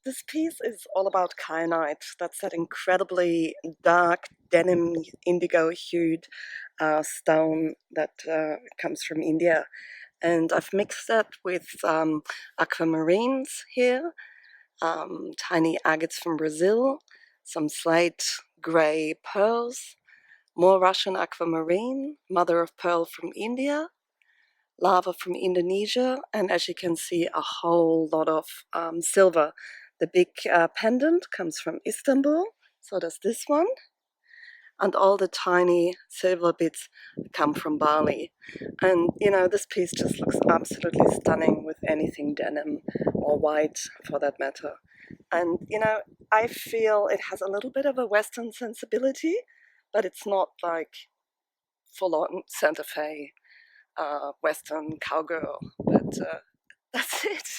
this piece is all about kyanite. That's that incredibly dark denim indigo hued stone that comes from India. And I've mixed that with aquamarines here, tiny agates from Brazil, some slate grey pearls, more Russian aquamarine, mother of pearl from India, lava from Indonesia, and as you can see, a whole lot of silver. The big pendant comes from Istanbul, so does this one, and all the tiny silver bits come from Bali. And this piece just looks absolutely stunning with anything denim or white for that matter. And I feel it has a little bit of a Western sensibility, but it's not like full on Santa Fe Western cowgirl. But that's it.